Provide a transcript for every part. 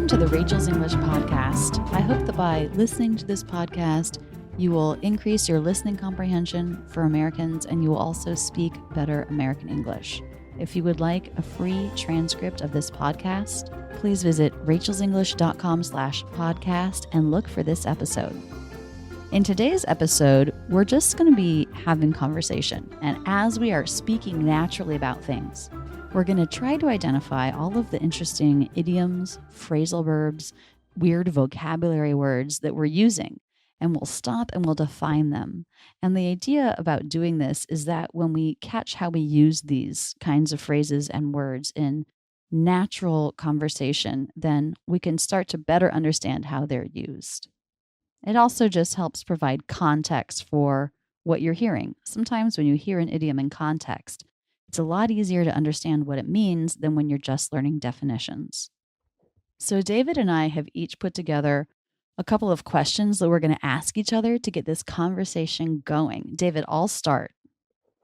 Welcome to the Rachel's English podcast. I hope that by listening to this podcast, you will increase your listening comprehension for Americans and you will also speak better American English. If you would like a free transcript of this podcast, please visit rachelsenglish.com/podcast and look for this episode. In today's episode, we're just going to be having conversation. And as we are speaking naturally about things, we're going to try to identify all of the interesting idioms, phrasal verbs, weird vocabulary words that we're using. And we'll stop and we'll define them. And the idea about doing this is that when we catch how we use these kinds of phrases and words in natural conversation, then we can start to better understand how they're used. It also just helps provide context for what you're hearing. Sometimes when you hear an idiom in context, it's a lot easier to understand what it means than when you're just learning definitions. So David and I have each put together a couple of questions that we're going to ask each other to get this conversation going. David, I'll start.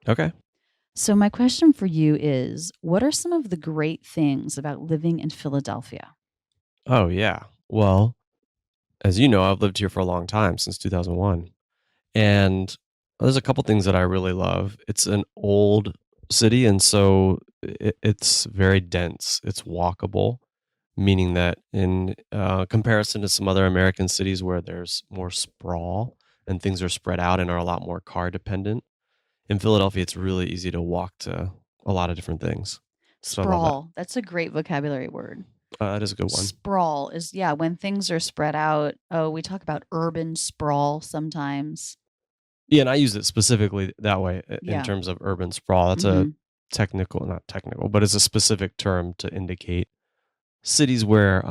Okay. So my question for you is, what are some of the great things about living in Philadelphia? Oh, yeah. Well, as you know, I've lived here for a long time, since 2001. And there's a couple things that I really love. It's an old city, and so it's very dense. It's walkable, meaning that in comparison to some other American cities where there's more sprawl and things are spread out and are a lot more car dependent, in Philadelphia, it's really easy to walk to a lot of different things. So Sprawl. That's a great vocabulary word. that is a good one. Sprawl is, when things are spread out. Oh, we talk about urban sprawl sometimes. Yeah, and I use it specifically that way Yeah. in terms of urban sprawl. That's a not technical, but it's a specific term to indicate cities where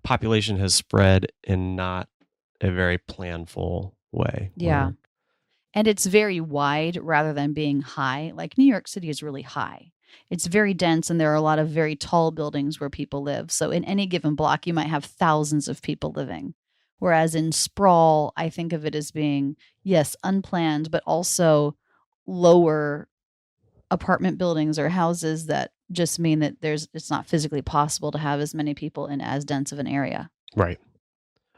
population has spread in not a very planful way. Yeah. And it's very wide rather than being high. Like New York City is really high. It's very dense and there are a lot of very tall buildings where people live. So in any given block, you might have thousands of people living. Whereas in sprawl, I think of it as being, yes, unplanned, but also lower apartment buildings or houses that just mean that it's not physically possible to have as many people in as dense of an area. Right.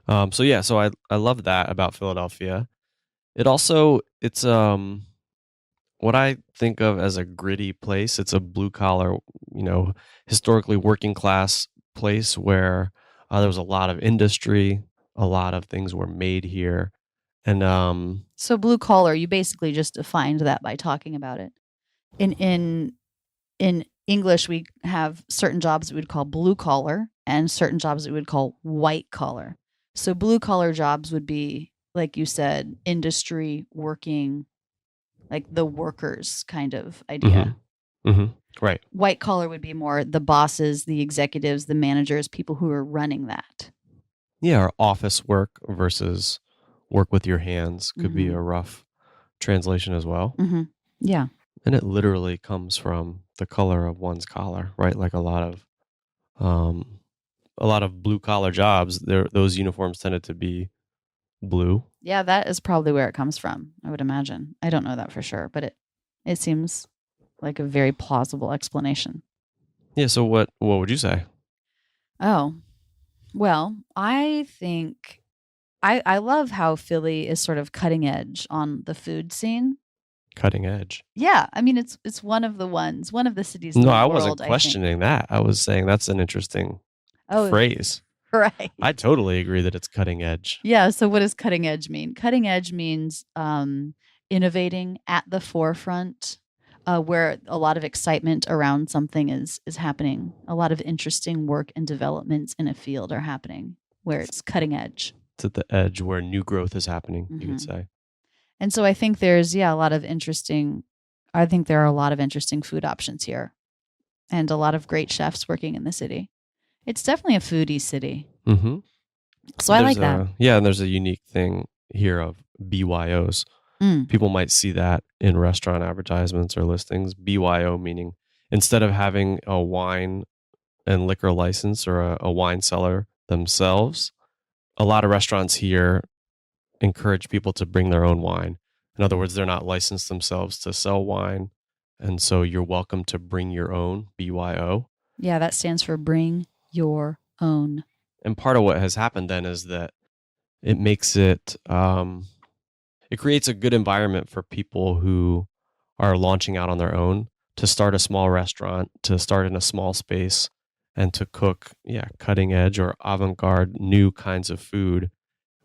So I love that about Philadelphia. It's what I think of as a gritty place. It's a blue collar, historically working class place where there was a lot of industry, a lot of things were made here. And so blue collar, you basically just defined that by talking about it. In English, we have certain jobs that we would call blue collar and certain jobs that we would call white collar. So blue collar jobs would be, like you said, industry, working, like the workers kind of idea. Right. White collar would be more the bosses, the executives, the managers, people who are running that. Yeah, or office work versus work with your hands could be a rough translation as well. Yeah. And it literally comes from the color of one's collar, right? Like a lot of blue collar jobs, those uniforms tended to be blue. Yeah, that is probably where it comes from, I would imagine. I don't know that for sure, but it seems like a very plausible explanation. Yeah, so what would you say? Oh, well, I think I love how Philly is sort of cutting edge on the food scene. Cutting edge. Yeah, I mean it's one of the cities in the world. No, I wasn't questioning that. I was saying that's an interesting phrase. Right. I totally agree that it's cutting edge. Yeah, so what does cutting edge mean? Cutting edge means innovating at the forefront, where a lot of excitement around something is happening. A lot of interesting work and developments in a field are happening where it's cutting edge. It's at the edge where new growth is happening, you could say. And so I think there are a lot of interesting food options here and a lot of great chefs working in the city. It's definitely a foodie city. So I like that. Yeah, and there's a unique thing here of BYOs. People might see that in restaurant advertisements or listings. BYO meaning instead of having a wine and liquor license or a wine cellar themselves, a lot of restaurants here encourage people to bring their own wine. In other words, they're not licensed themselves to sell wine. And so you're welcome to bring your own, BYO. Yeah, that stands for bring your Own. And part of what has happened then is that it makes it, it creates a good environment for people who are launching out on their own to start a small restaurant, to start in a small space, and to cook, cutting edge or avant-garde new kinds of food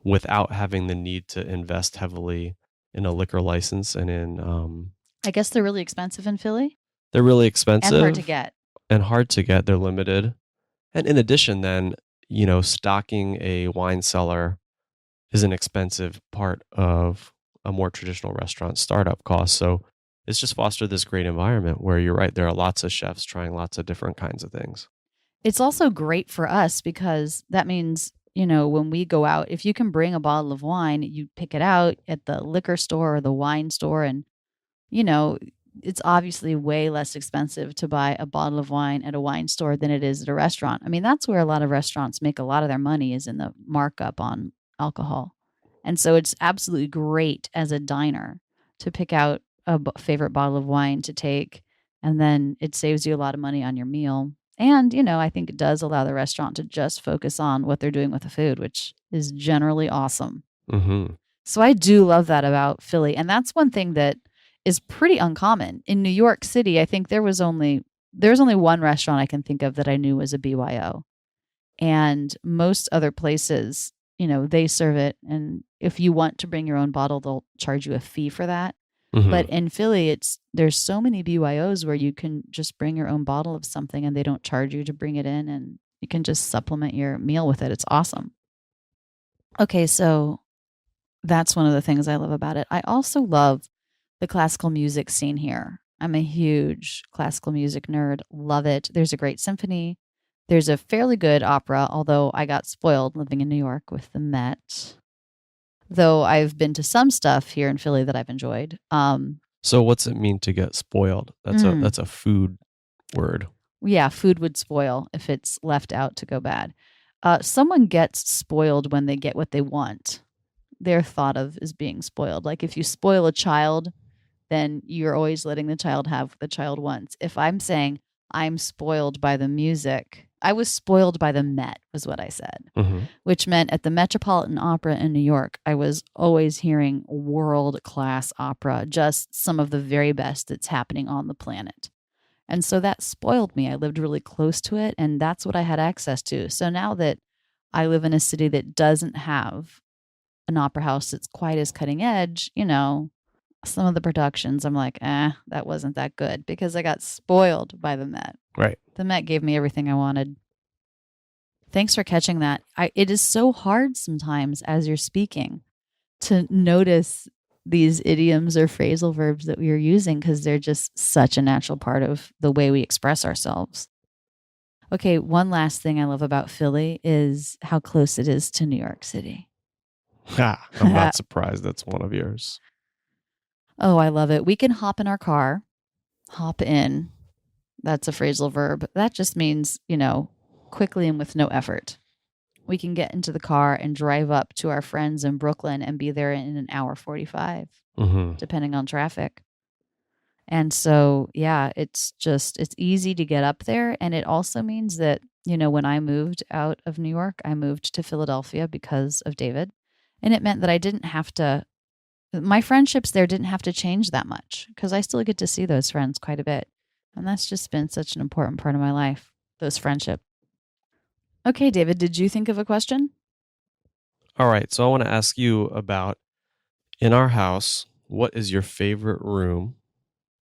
without having the need to invest heavily in a liquor license and in. I guess they're really expensive in Philly They're really expensive and hard to get. They're limited. And in addition, then, stocking a wine cellar is an expensive part of a more traditional restaurant startup cost. So it's just fostered this great environment where you're right. There are lots of chefs trying lots of different kinds of things. It's also great for us because that means, when we go out, if you can bring a bottle of wine, you pick it out at the liquor store or the wine store. And, it's obviously way less expensive to buy a bottle of wine at a wine store than it is at a restaurant. I mean, that's where a lot of restaurants make a lot of their money, is in the markup on alcohol. And so it's absolutely great as a diner to pick out a favorite bottle of wine to take, and then it saves you a lot of money on your meal. And, I think it does allow the restaurant to just focus on what they're doing with the food, which is generally awesome. Mm-hmm. So I do love that about Philly. And that's one thing that is pretty uncommon. In New York City, I think there's only one restaurant I can think of that I knew was a BYO. And most other places, they serve it. And if you want to bring your own bottle, they'll charge you a fee for that. Mm-hmm. But in Philly, there's so many BYOs where you can just bring your own bottle of something and they don't charge you to bring it in, and you can just supplement your meal with it. It's awesome. Okay, so that's one of the things I love about it. I also love the classical music scene here. I'm a huge classical music nerd. Love it. There's a great symphony. There's a fairly good opera, although I got spoiled living in New York with the Met. Though I've been to some stuff here in Philly that I've enjoyed. So what's it mean to get spoiled? That's a food word. Yeah, food would spoil if it's left out to go bad. Someone gets spoiled when they get what they want. They're thought of as being spoiled. Like if you spoil a child, then you're always letting the child have what the child wants. If I'm saying I'm spoiled by the music, I was spoiled by the Met, was what I said, which meant at the Metropolitan Opera in New York, I was always hearing world-class opera, just some of the very best that's happening on the planet. And so that spoiled me. I lived really close to it, and that's what I had access to. So now that I live in a city that doesn't have an opera house that's quite as cutting edge, some of the productions, I'm like, that wasn't that good because I got spoiled by the Met. Right. The Met gave me everything I wanted. Thanks for catching that. It is so hard sometimes as you're speaking to notice these idioms or phrasal verbs that we are using because they're just such a natural part of the way we express ourselves. Okay, one last thing I love about Philly is how close it is to New York City. I'm not surprised that's one of yours. Oh, I love it. We can hop in our car, hop in. That's a phrasal verb. That just means, quickly and with no effort. We can get into the car and drive up to our friends in Brooklyn and be there in an hour 45, depending on traffic. And so, it's easy to get up there. And it also means that, when I moved out of New York, I moved to Philadelphia because of David. And it meant that I didn't have to, my friendships there didn't have to change that much because I still get to see those friends quite a bit. And that's just been such an important part of my life, those friendships. Okay, David, did you think of a question? All right. So I want to ask you about, in our house, what is your favorite room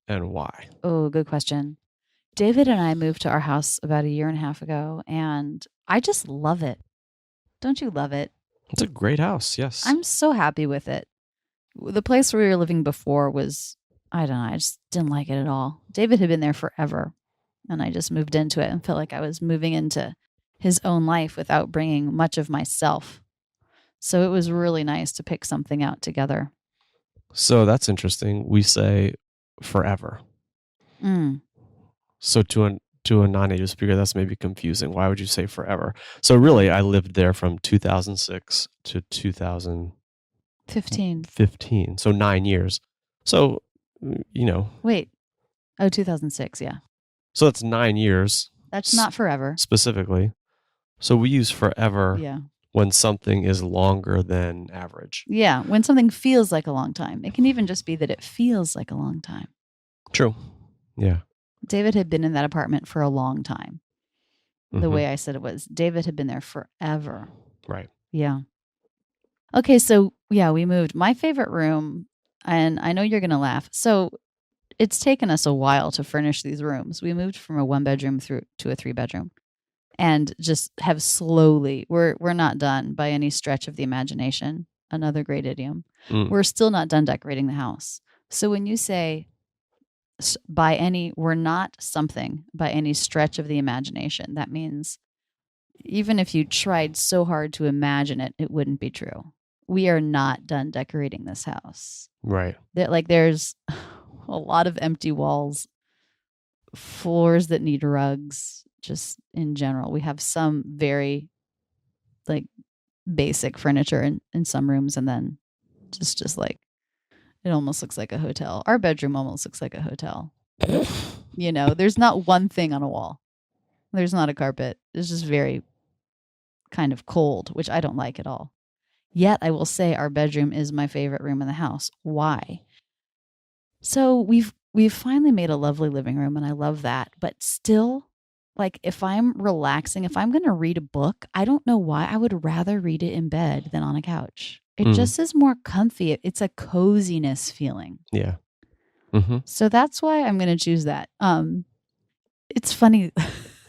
and why? Oh, good question. David and I moved to our house about 1.5 years ago, and I just love it. Don't you love it? It's a great house, yes. I'm so happy with it. The place where we were living before was, I don't know, I just didn't like it at all. David had been there forever, and I just moved into it and felt like I was moving into his own life without bringing much of myself. So it was really nice to pick something out together. So that's interesting. We say forever. So to a non-native speaker, that's maybe confusing. Why would you say forever? So really, I lived there from 2006 to 2015. So 9 years. So, Wait. Oh, 2006, yeah. So that's 9 years. That's not forever. Specifically. So we use forever Yeah. when something is longer than average. Yeah. When something feels like a long time. It can even just be that it feels like a long time. True. Yeah. David had been in that apartment for a long time. The Mhm. way I said it was, David had been there forever. Right. Yeah. Okay. So, yeah, we moved. My favorite room, and I know you're going to laugh. So, it's taken us a while to furnish these rooms. We moved from a 1-bedroom through to a 3-bedroom and just have slowly, we're not done by any stretch of the imagination. Another great idiom. Mm. We're still not done decorating the house. So when you say we're not something by any stretch of the imagination, that means even if you tried so hard to imagine it, it wouldn't be true. We are not done decorating this house. Right. There's a lot of empty walls, floors that need rugs, just in general. We have some very like basic furniture in some rooms, and then just like it almost looks like a hotel. Our bedroom almost looks like a hotel. There's not one thing on a wall. There's not a carpet. It's just very kind of cold, which I don't like at all. Yet I will say our bedroom is my favorite room in the house. Why? So we've finally made a lovely living room, and I love that. But still, like if I'm relaxing, if I'm going to read a book, I don't know why I would rather read it in bed than on a couch. It just is more comfy. It's a coziness feeling. Yeah. Mm-hmm. So that's why I'm going to choose that. It's funny,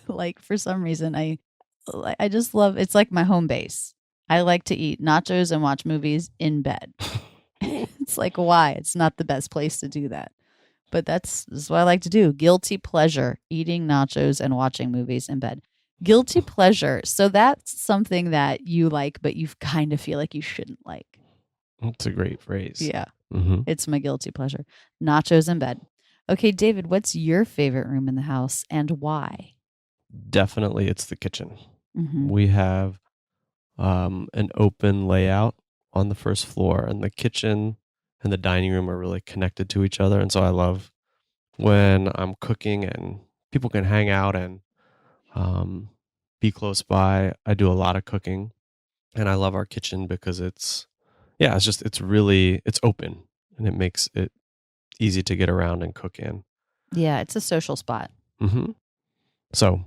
like for some reason I just love. It's like my home base. I like to eat nachos and watch movies in bed. It's like, why? It's not the best place to do that. But that's what I like to do. Guilty pleasure, eating nachos and watching movies in bed. Guilty pleasure. So that's something that you like, but you kind of feel like you shouldn't like. That's a great phrase. Yeah. Mm-hmm. It's my guilty pleasure. Nachos in bed. Okay, David, what's your favorite room in the house and why? Definitely it's the kitchen. Mm-hmm. We have an open layout on the first floor, and the kitchen and the dining room are really connected to each other. And so I love when I'm cooking and people can hang out and be close by. I do a lot of cooking, and I love our kitchen because it's open, and it makes it easy to get around and cook in. Yeah, it's a social spot. Mm-hmm. So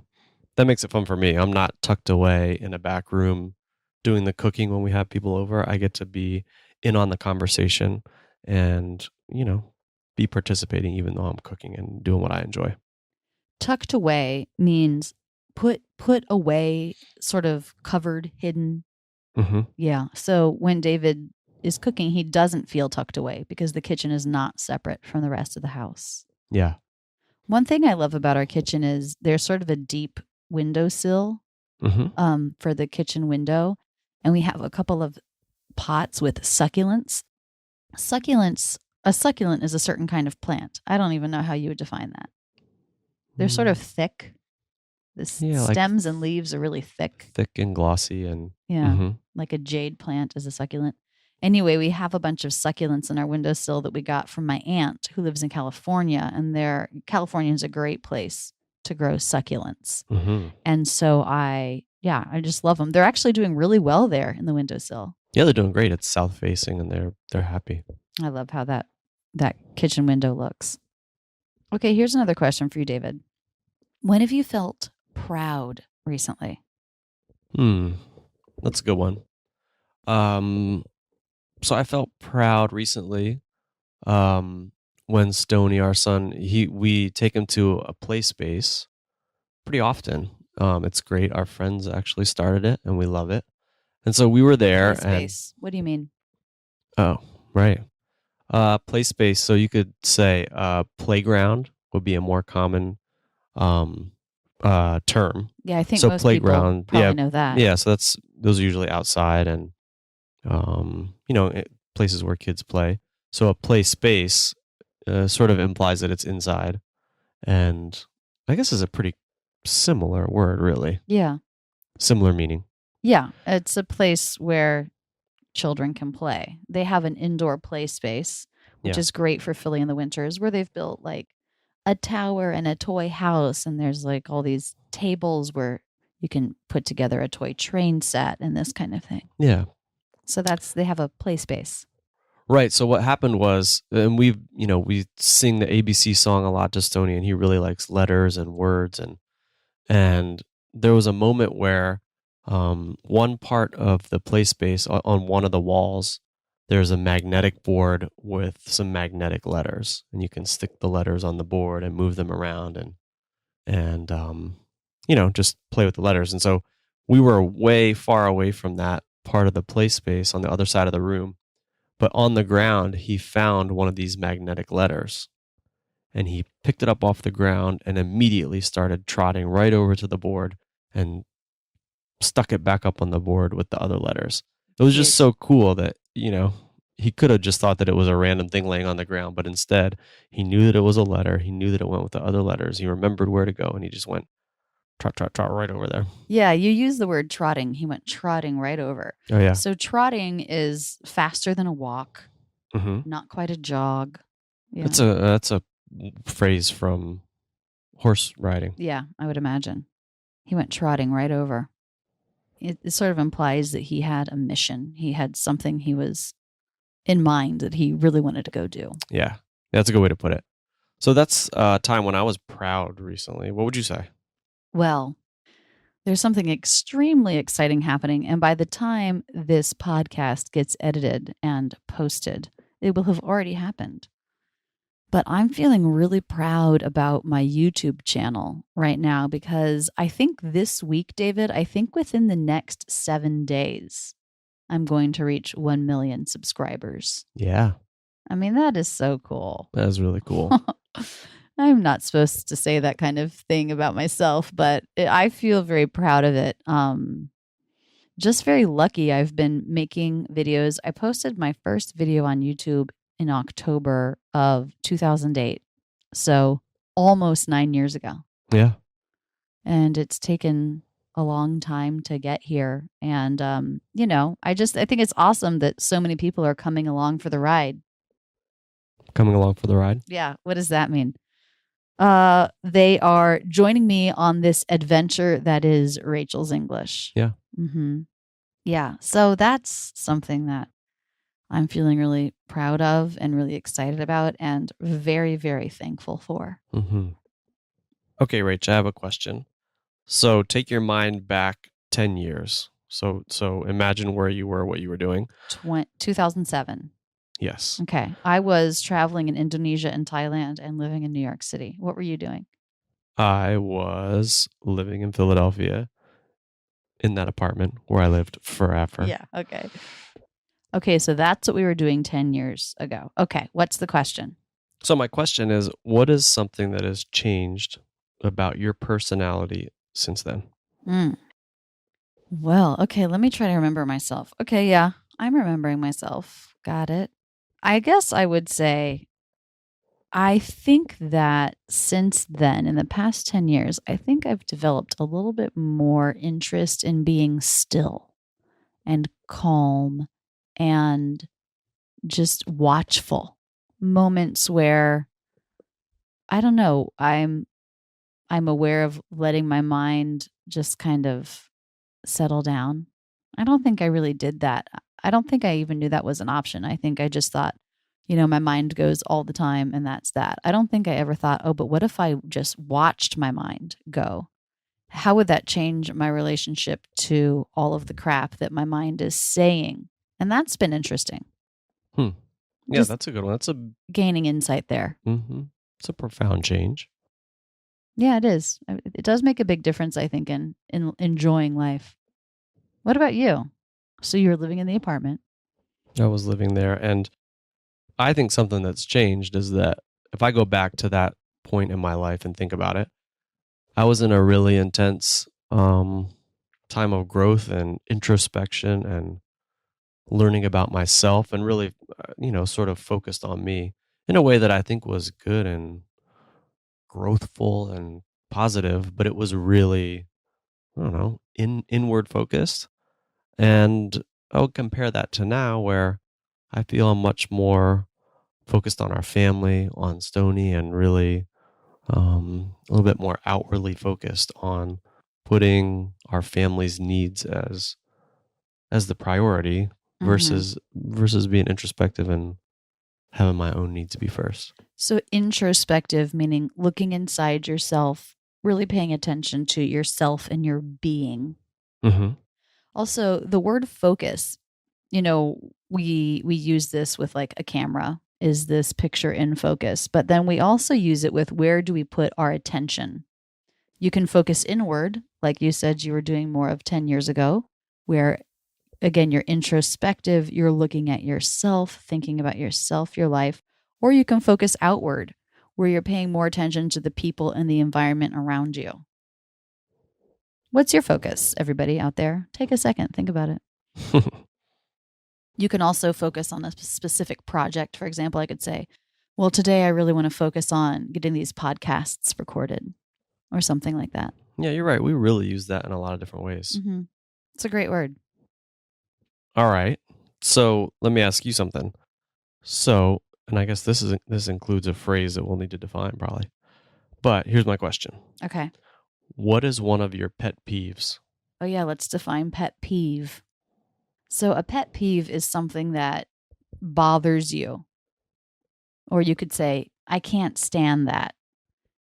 that makes it fun for me. I'm not tucked away in a back room doing the cooking when we have people over. I get to be in on the conversation and, be participating even though I'm cooking and doing what I enjoy. Tucked away means put away, sort of covered, hidden. Mm-hmm. Yeah. So when David is cooking, he doesn't feel tucked away because the kitchen is not separate from the rest of the house. Yeah. One thing I love about our kitchen is there's sort of a deep windowsill for the kitchen window. And we have a couple of pots with succulents. A succulent is a certain kind of plant. I don't even know how you would define that. They're sort of thick. The stems and leaves are really thick. Thick and glossy. And like a jade plant is a succulent. Anyway, we have a bunch of succulents in our windowsill that we got from my aunt who lives in California. And California is a great place to grow succulents. Mm-hmm. And so I just love them. They're actually doing really well there in the windowsill. Yeah, they're doing great. It's south facing and they're happy. I love how that kitchen window looks. Okay, here's another question for you, David. When have you felt proud recently? That's a good one. So I felt proud recently when Stoney, our son, we take him to a play space pretty often. It's great. Our friends actually started it and we love it. And so we were there. Play space. What do you mean? Oh, right. Play space. So you could say playground would be a more common term. Yeah, I think so most playground, people probably know that. Yeah, so those are usually outside and places where kids play. So a play space sort of implies that it's inside, and I guess is a pretty similar word, really. Yeah. Similar meaning. Yeah, it's a place where children can play. They have an indoor play space, which is great for Philly in the winters, where they've built like a tower and a toy house, and there's like all these tables where You can put together a toy train set and this kind of thing. Yeah. So they have a play space. Right. So what happened was, and we sing the ABC song a lot to Stoney, and he really likes letters and words, and there was a moment where one part of the play space on one of the walls, there's a magnetic board with some magnetic letters, and you can stick the letters on the board and move them around and just play with the letters. And so we were way far away from that part of the play space on the other side of the room. But on the ground, he found one of these magnetic letters, and he picked it up off the ground and immediately started trotting right over to the board and stuck it back up on the board with the other letters. It was just so cool that, he could have just thought that it was a random thing laying on the ground, but instead he knew that it was a letter. He knew that it went with the other letters. He remembered where to go, and he just went trot, trot, trot right over there. Yeah, you use the word trotting. He went trotting right over. Oh, yeah. So trotting is faster than a walk, not quite a jog. Yeah. That's a phrase from horse riding. Yeah, I would imagine. He went trotting right over. It sort of implies that he had a mission. He had something he was in mind that he really wanted to go do. Yeah, that's a good way to put it. So that's a time when I was proud recently. What would you say? Well, there's something extremely exciting happening. And by the time this podcast gets edited and posted, it will have already happened. But I'm feeling really proud about my YouTube channel right now because I think this week, David, within the next 7 days, I'm going to reach 1 million subscribers. Yeah. I mean, that is so cool. That is really cool. I'm not supposed to say that kind of thing about myself, but I feel very proud of it. Just very lucky. I've been making videos. I posted my first video on YouTube in October of 2008. So almost 9 years ago. Yeah. And it's taken a long time to get here. And, I think it's awesome that so many people are coming along for the ride. Coming along for the ride? Yeah. What does that mean? They are joining me on this adventure that is Rachel's English. Yeah. Mm-hmm. Yeah. So that's something that I'm feeling really proud of and really excited about and very, very thankful for. Mm-hmm. Okay, Rach, I have a question. So take your mind back 10 years. So imagine where you were, what you were doing. 2007. Yes. Okay. I was traveling in Indonesia and Thailand and living in New York City. What were you doing? I was living in Philadelphia in that apartment where I lived forever. Yeah. Okay. Okay. So that's what we were doing 10 years ago. Okay. What's the question? So my question is, what is something that has changed about your personality since then? Well, okay. Let me try to remember myself. Okay. Yeah. I'm remembering myself. Got it. I guess I would say, I think that since then, in the past 10 years, I think I've developed a little bit more interest in being still and calm and just watchful. Moments where, I don't know, I'm aware of letting my mind just kind of settle down. I don't think I really did that. I don't think I even knew that was an option. I think I just thought, my mind goes all the time and that's that. I don't think I ever thought, oh, but what if I just watched my mind go? How would that change my relationship to all of the crap that my mind is saying? And that's been interesting. Yeah, just that's a good one. That's gaining insight there. Mm-hmm. It's a profound change. Yeah, it is. It does make a big difference, I think, in enjoying life. What about you? So you were living in the apartment. I was living there. And I think something that's changed is that if I go back to that point in my life and think about it, I was in a really intense time of growth and introspection and learning about myself and really, sort of focused on me in a way that I think was good and growthful and positive, but it was really, I don't know, inward focused. And I would compare that to now where I feel I'm much more focused on our family, on Stoney, and really a little bit more outwardly focused on putting our family's needs as the priority versus being introspective and having my own needs be first. So introspective, meaning looking inside yourself, really paying attention to yourself and your being. Mm-hmm. Also, the word focus, we use this with like a camera. Is this picture in focus? But then we also use it with where do we put our attention? You can focus inward, like you said you were doing more of 10 years ago, where again, you're introspective, you're looking at yourself, thinking about yourself, your life, or you can focus outward, where you're paying more attention to the people and the environment around you. What's your focus, everybody out there? Take a second, think about it. You can also focus on a specific project. For example, I could say, well, today I really want to focus on getting these podcasts recorded or something like that. Yeah, you're right. We really use that in a lot of different ways. Mm-hmm. It's a great word. All right. So let me ask you something. So, and I guess this includes a phrase that we'll need to define probably. But here's my question. Okay. What is one of your pet peeves? Oh yeah, let's define pet peeve. So a pet peeve is something that bothers you. Or you could say, I can't stand that.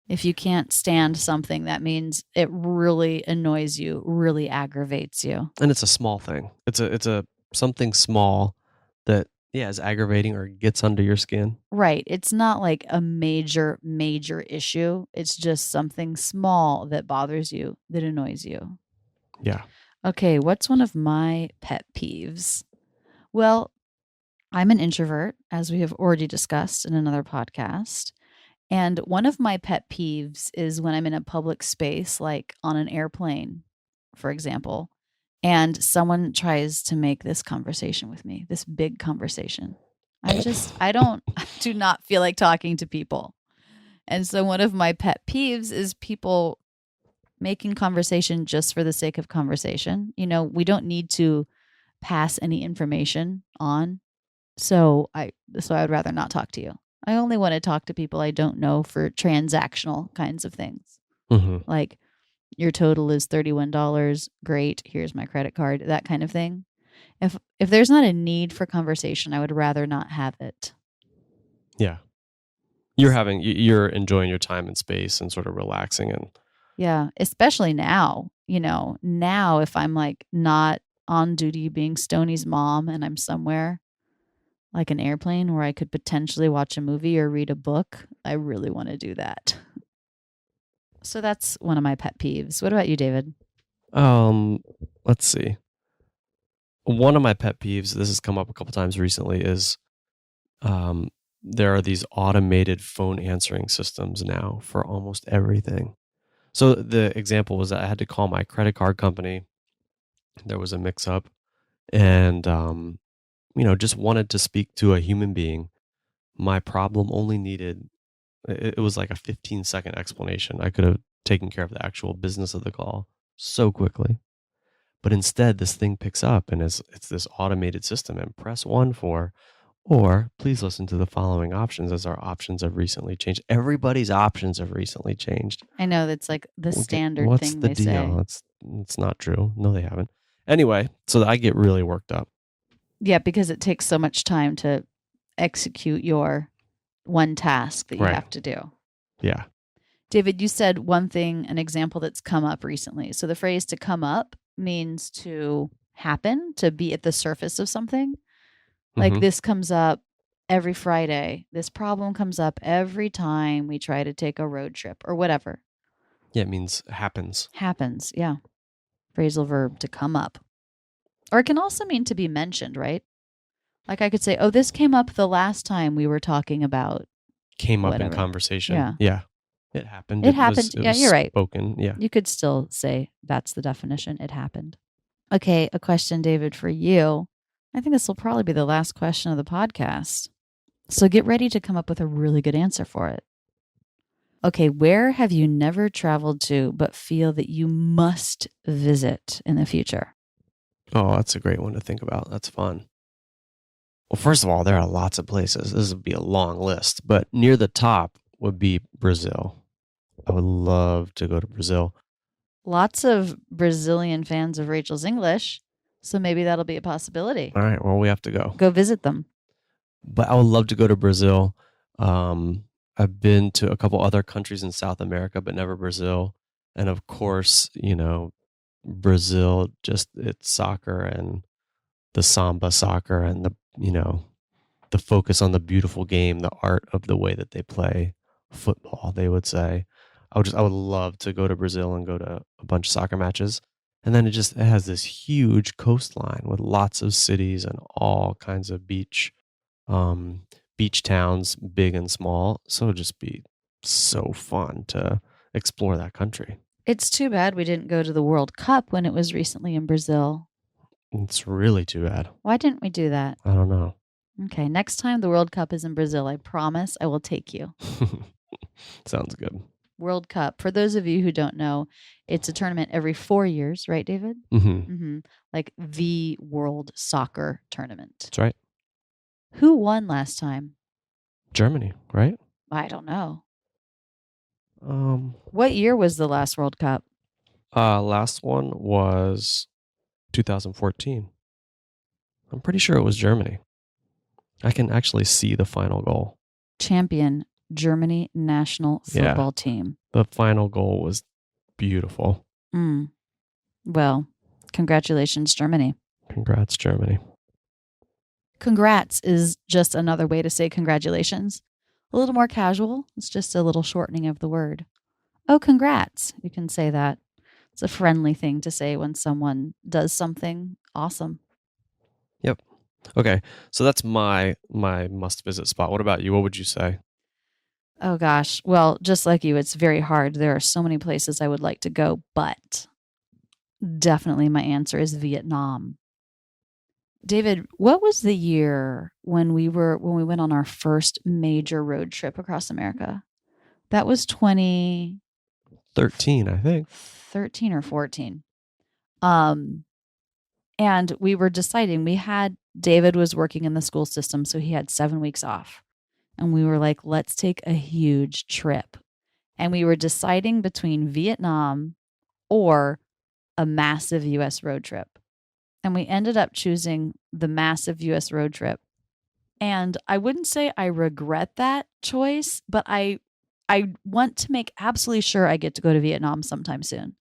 If you can't stand something, that means it really annoys you, really aggravates you. And it's a small thing. It's a something small that is aggravating or gets under your skin. Right. It's not like a major issue. It's just something small that bothers you, that annoys you. Yeah. Okay, what's one of my pet peeves? Well, I'm an introvert, as we have already discussed in another podcast. And one of my pet peeves is when I'm in a public space, like on an airplane, for example, and someone tries to make this conversation with me, this big conversation. I do not feel like talking to people. And so one of my pet peeves is people making conversation just for the sake of conversation. We don't need to pass any information on. So I would rather not talk to you. I only want to talk to people I don't know for transactional kinds of things. Mm-hmm. Like your total is $31. Great. Here's my credit card, that kind of thing. If there's not a need for conversation, I would rather not have it. Yeah. You're enjoying your time and space and sort of relaxing and yeah, especially now, now if I'm like not on duty being Stoney's mom and I'm somewhere like an airplane where I could potentially watch a movie or read a book, I really want to do that. So that's one of my pet peeves. What about you, David? Let's see. One of my pet peeves, this has come up a couple times recently, is there are these automated phone answering systems now for almost everything. So the example was that I had to call my credit card company. There was a mix-up and, just wanted to speak to a human being. My problem only needed, it was like a 15-second explanation. I could have taken care of the actual business of the call so quickly. But instead, this thing picks up and it's this automated system and press 1 for, or please listen to the following options as our options have recently changed. Everybody's options have recently changed. I know that's like the standard What's thing the they deal? say. It's not true. No, they haven't. Anyway, so I get really worked up. Yeah, because it takes so much time to execute your one task that you have to do. Yeah. David, you said one thing, an example that's come up recently. So the phrase to come up means to happen, to be at the surface of something. Like this comes up every Friday. This problem comes up every time we try to take a road trip or whatever. Yeah, it means happens. Happens, yeah. Phrasal verb to come up. Or it can also mean to be mentioned, right? Like I could say, oh, this came up the last time we were talking about. Came up whatever. in conversation. Yeah. Yeah. It happened. It happened. Yeah, you're right. Spoken. Yeah. You could still say that's the definition. It happened. Okay, a question, David, for you. I think this will probably be the last question of the podcast. So get ready to come up with a really good answer for it. Okay, where have you never traveled to but feel that you must visit in the future? Oh, that's a great one to think about. That's fun. Well, first of all, there are lots of places. This would be a long list, but near the top would be Brazil. I would love to go to Brazil. lots of Brazilian fans of Rachel's English, so maybe that'll be a possibility. All right, well, we have to go. Go visit them. But I would love to go to Brazil. I've been to a couple other countries in South America, but never Brazil. And of course, Brazil, just it's soccer and the samba soccer and the focus on the beautiful game, the art of the way that they play football, they would say. I would love to go to Brazil and go to a bunch of soccer matches. And then it has this huge coastline with lots of cities and all kinds of beach towns, big and small. So it'd just be so fun to explore that country. It's too bad we didn't go to the World Cup when it was recently in Brazil. It's really too bad. Why didn't we do that? I don't know. Okay, next time the World Cup is in Brazil, I promise I will take you. Sounds good. World Cup. For those of you who don't know, it's a tournament every 4 years, right, David? Mm-hmm. Like the World Soccer Tournament. That's right. Who won last time? Germany, right? I don't know. What year was the last World Cup? Last one was 2014. I'm pretty sure it was Germany. I can actually see the final goal. Champion Germany national football team. The final goal was beautiful. Well, congratulations, Germany. Congrats, Germany. Congrats is just another way to say congratulations. A little more casual. It's just a little shortening of the word. Oh, congrats. You can say that. It's a friendly thing to say when someone does something awesome. Yep. Okay. So that's my must visit spot. What about you? What would you say? Oh gosh. Well, just like you, it's very hard. There are so many places I would like to go, but definitely my answer is Vietnam. David, what was the year when we went on our first major road trip across America? That was 2013, I think. 13 or 14. And we were deciding, David was working in the school system, so he had 7 weeks off. And we were like, let's take a huge trip. And we were deciding between Vietnam or a massive U.S. road trip. And we ended up choosing the massive U.S. road trip. And I wouldn't say I regret that choice, but I want to make absolutely sure I get to go to Vietnam sometime soon.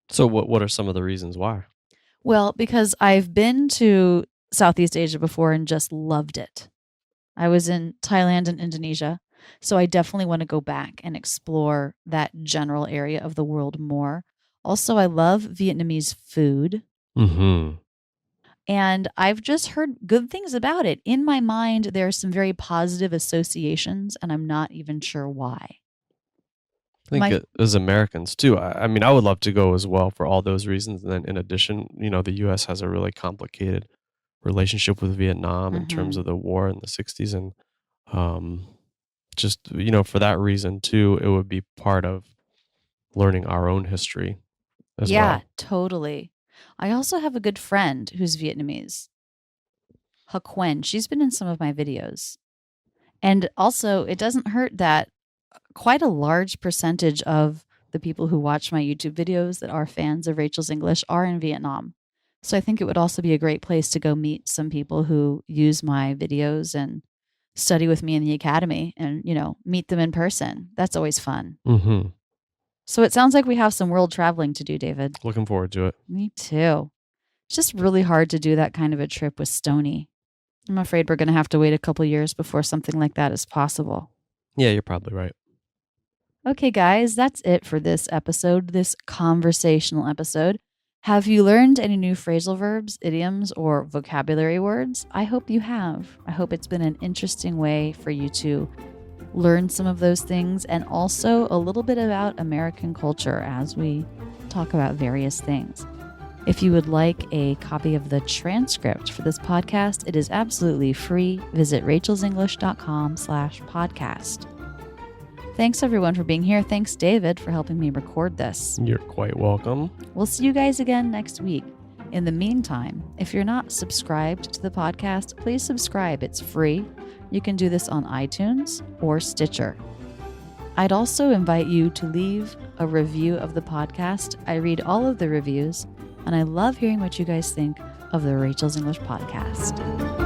So what are some of the reasons why? Well, because I've been to Southeast Asia before and just loved it. I was in Thailand and Indonesia, so I definitely want to go back and explore that general area of the world more. Also, I love Vietnamese food. Mm-hmm. And I've just heard good things about it. In my mind, there are some very positive associations, and I'm not even sure why. I think as Americans, too. I mean, I would love to go as well for all those reasons. And then in addition, the U.S. has a really complicated relationship with Vietnam in terms of the war in the 60s. And just, for that reason, too, it would be part of learning our own history as well. Yeah, totally. I also have a good friend who's Vietnamese, Ha Quen. She's been in some of my videos. And also, it doesn't hurt that quite a large percentage of the people who watch my YouTube videos that are fans of Rachel's English are in Vietnam. So I think it would also be a great place to go meet some people who use my videos and study with me in the academy and, meet them in person. That's always fun. Mm-hmm. So it sounds like we have some world traveling to do, David. Looking forward to it. Me too. It's just really hard to do that kind of a trip with Stony. I'm afraid we're going to have to wait a couple years before something like that is possible. Yeah, you're probably right. Okay, guys, that's it for this episode, this conversational episode. Have you learned any new phrasal verbs, idioms, or vocabulary words? I hope you have. I hope it's been an interesting way for you to learn some of those things and also a little bit about American culture as we talk about various things. If you would like a copy of the transcript for this podcast, it is absolutely free. Visit rachelsenglish.com/podcast. Thanks, everyone, for being here. Thanks, David, for helping me record this. You're quite welcome. We'll see you guys again next week. In the meantime, if you're not subscribed to the podcast, please subscribe. It's free. You can do this on iTunes or Stitcher. I'd also invite you to leave a review of the podcast. I read all of the reviews, and I love hearing what you guys think of the Rachel's English podcast.